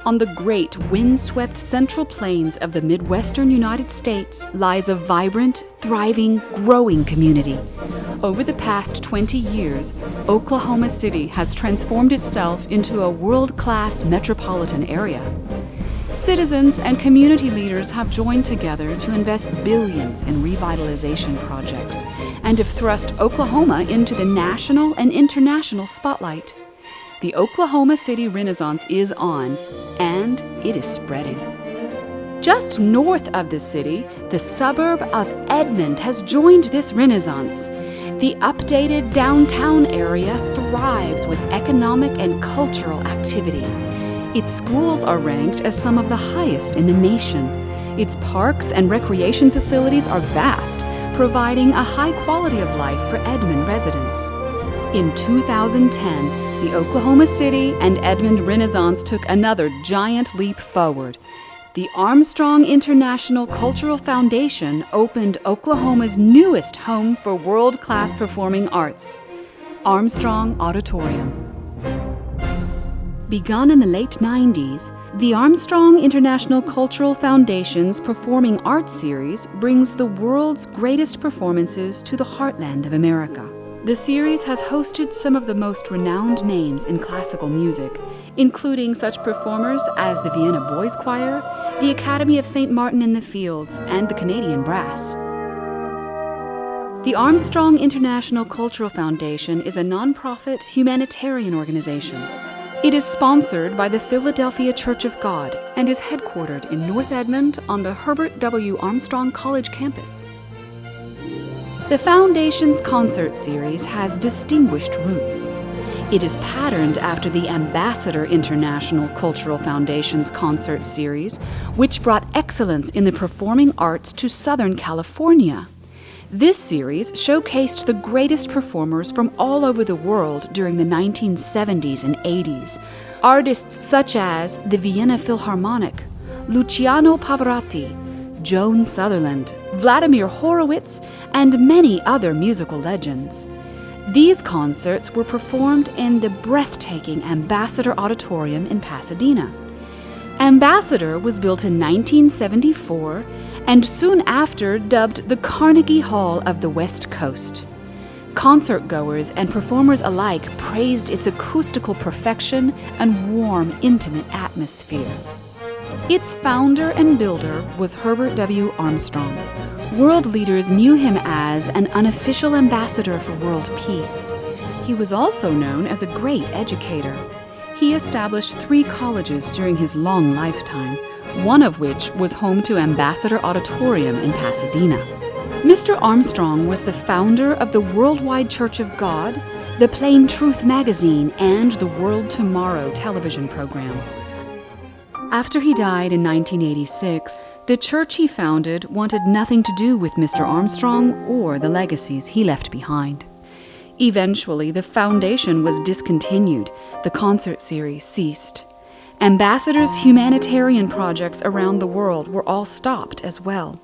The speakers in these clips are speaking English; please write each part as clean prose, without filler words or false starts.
On the great windswept central plains of the Midwestern United States lies a vibrant, thriving, growing community. Over the past 20 years, Oklahoma City has transformed itself into a world-class metropolitan area. Citizens and community leaders have joined together to invest billions in revitalization projects and have thrust Oklahoma into the national and international spotlight. The Oklahoma City Renaissance is on, and it is spreading. Just north of the city, the suburb of Edmond has joined this renaissance. The updated downtown area thrives with economic and cultural activity. Its schools are ranked as some of the highest in the nation. Its parks and recreation facilities are vast, providing a high quality of life for Edmond residents. In 2010, the Oklahoma City and Edmond Renaissance took another giant leap forward. The Armstrong International Cultural Foundation opened Oklahoma's newest home for world-class performing arts, Armstrong Auditorium. Begun in the late 90s, the Armstrong International Cultural Foundation's Performing Arts series brings the world's greatest performances to the heartland of America. The series has hosted some of the most renowned names in classical music, including such performers as the Vienna Boys Choir, the Academy of St. Martin in the Fields, and the Canadian Brass. The Armstrong International Cultural Foundation is a nonprofit humanitarian organization. It is sponsored by the Philadelphia Church of God and is headquartered in North Edmond on the Herbert W. Armstrong College campus. The Foundation's concert series has distinguished roots. It is patterned after the Ambassador International Cultural Foundation's concert series, which brought excellence in the performing arts to Southern California. This series showcased the greatest performers from all over the world during the 1970s and 80s. Artists such as the Vienna Philharmonic, Luciano Pavarotti, Joan Sutherland, Vladimir Horowitz, and many other musical legends. These concerts were performed in the breathtaking Ambassador Auditorium in Pasadena. Ambassador was built in 1974 and soon after dubbed the Carnegie Hall of the West Coast. Concertgoers and performers alike praised its acoustical perfection and warm, intimate atmosphere. Its founder and builder was Herbert W. Armstrong. World leaders knew him as an unofficial ambassador for world peace. He was also known as a great educator. He established 3 colleges during his long lifetime, one of which was home to Ambassador Auditorium in Pasadena. Mr. Armstrong was the founder of the Worldwide Church of God, the Plain Truth magazine, and the World Tomorrow television program. After he died in 1986, the church he founded wanted nothing to do with Mr. Armstrong or the legacies he left behind. Eventually, the foundation was discontinued. The concert series ceased. Ambassador's humanitarian projects around the world were all stopped as well.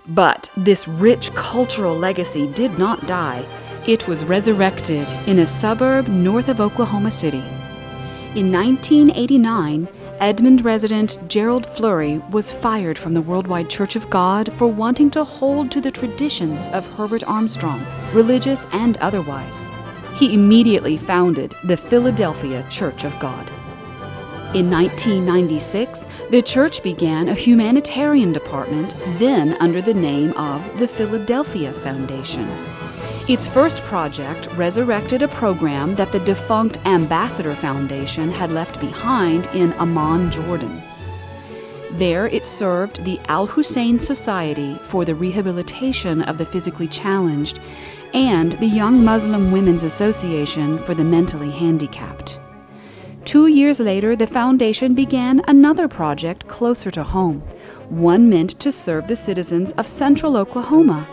But this rich cultural legacy did not die. It was resurrected in a suburb north of Oklahoma City. In 1989, Edmond resident Gerald Fleury was fired from the Worldwide Church of God for wanting to hold to the traditions of Herbert Armstrong, religious and otherwise. He immediately founded the Philadelphia Church of God. In 1996, the church began a humanitarian department, then under the name of the Philadelphia Foundation. Its first project resurrected a program that the defunct Ambassador Foundation had left behind in Amman, Jordan. There it served the Al-Hussein Society for the Rehabilitation of the Physically Challenged and the Young Muslim Women's Association for the Mentally Handicapped. 2 years later, the foundation began another project closer to home, one meant to serve the citizens of central Oklahoma.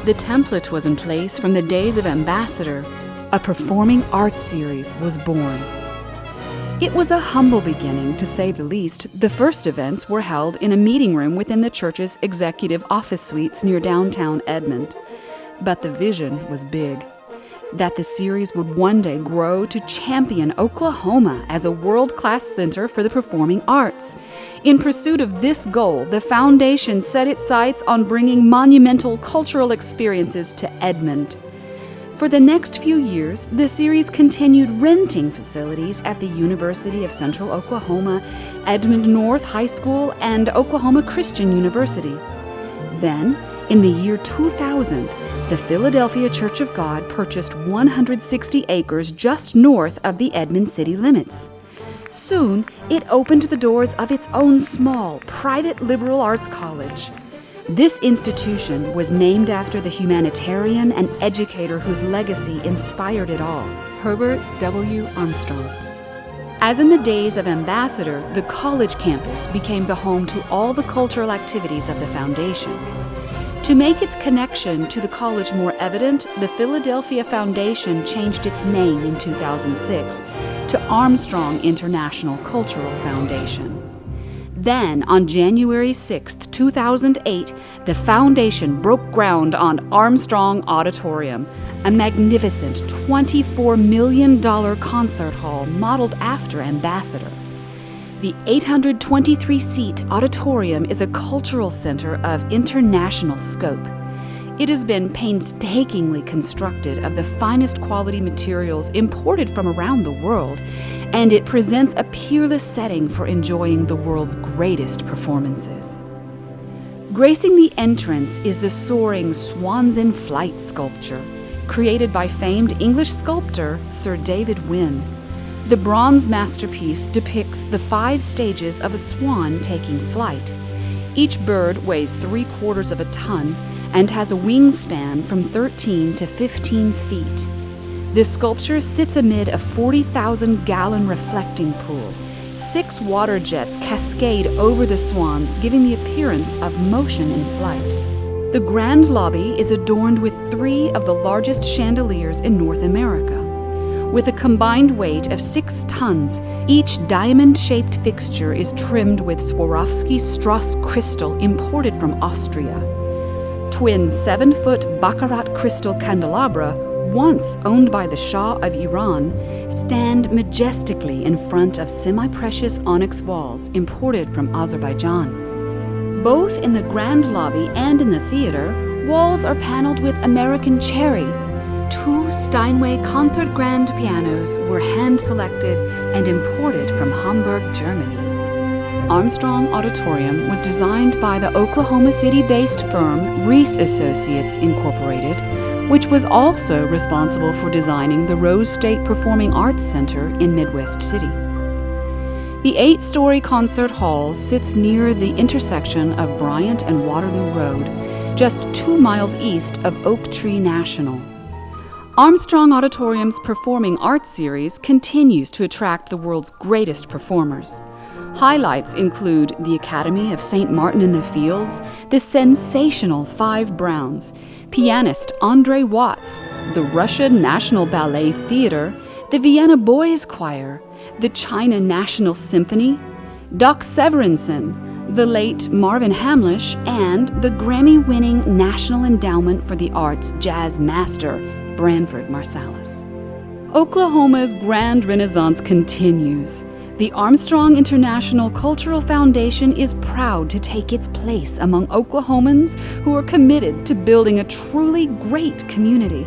The template was in place from the days of Ambassador. A performing arts series was born. It was a humble beginning, to say the least. The first events were held in a meeting room within the church's executive office suites near downtown Edmond. But the vision was big. that the series would one day grow to champion Oklahoma as a world-class center for the performing arts. In pursuit of this goal, the foundation set its sights on bringing monumental cultural experiences to Edmond. For the next few years, the series continued renting facilities at the University of Central Oklahoma, Edmond North High School, and Oklahoma Christian University. Then, in the year 2000, the Philadelphia Church of God purchased 160 acres just north of the Edmond city limits. Soon, it opened the doors of its own small, private liberal arts college. This institution was named after the humanitarian and educator whose legacy inspired it all, Herbert W. Armstrong. As in the days of Ambassador, the college campus became the home to all the cultural activities of the foundation. To make its connection to the college more evident, the Philadelphia Foundation changed its name in 2006 to Armstrong International Cultural Foundation. Then, on January 6, 2008, the foundation broke ground on Armstrong Auditorium, a magnificent $24 million concert hall modeled after Ambassador. The 823-seat auditorium is a cultural center of international scope. It has been painstakingly constructed of the finest quality materials imported from around the world, and it presents a peerless setting for enjoying the world's greatest performances. Gracing the entrance is the soaring Swans in Flight sculpture, created by famed English sculptor Sir David Wynne. The bronze masterpiece depicts the 5 stages of a swan taking flight. Each bird weighs 3/4 of a ton and has a wingspan from 13 to 15 feet. The sculpture sits amid a 40,000-gallon reflecting pool. 6 water jets cascade over the swans, giving the appearance of motion in flight. The grand lobby is adorned with 3 of the largest chandeliers in North America. With a combined weight of 6 tons, each diamond-shaped fixture is trimmed with Swarovski Strass crystal imported from Austria. Twin 7-foot Baccarat crystal candelabra, once owned by the Shah of Iran, stand majestically in front of semi-precious onyx walls imported from Azerbaijan. Both in the grand lobby and in the theater, walls are paneled with American cherry. 2 Steinway concert grand pianos were hand-selected and imported from Hamburg, Germany. Armstrong Auditorium was designed by the Oklahoma City-based firm Reese Associates Incorporated, which was also responsible for designing the Rose State Performing Arts Center in Midwest City. The 8-story concert hall sits near the intersection of Bryant and Waterloo Road, just 2 miles east of Oak Tree National. Armstrong Auditorium's Performing Arts series continues to attract the world's greatest performers. Highlights include the Academy of St. Martin in the Fields, the sensational 5 Browns, pianist Andre Watts, the Russian National Ballet Theater, the Vienna Boys Choir, the China National Symphony, Doc Severinsen, the late Marvin Hamlisch, and the Grammy-winning National Endowment for the Arts jazz master, Branford Marsalis. Oklahoma's grand renaissance continues. The Armstrong International Cultural Foundation is proud to take its place among Oklahomans who are committed to building a truly great community.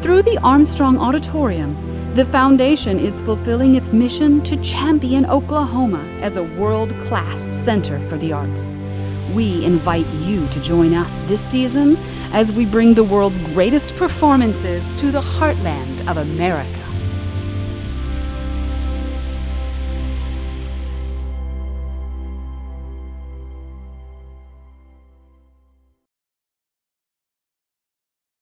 Through the Armstrong Auditorium, the foundation is fulfilling its mission to champion Oklahoma as a world-class center for the arts. We invite you to join us this season as we bring the world's greatest performances to the heartland of America.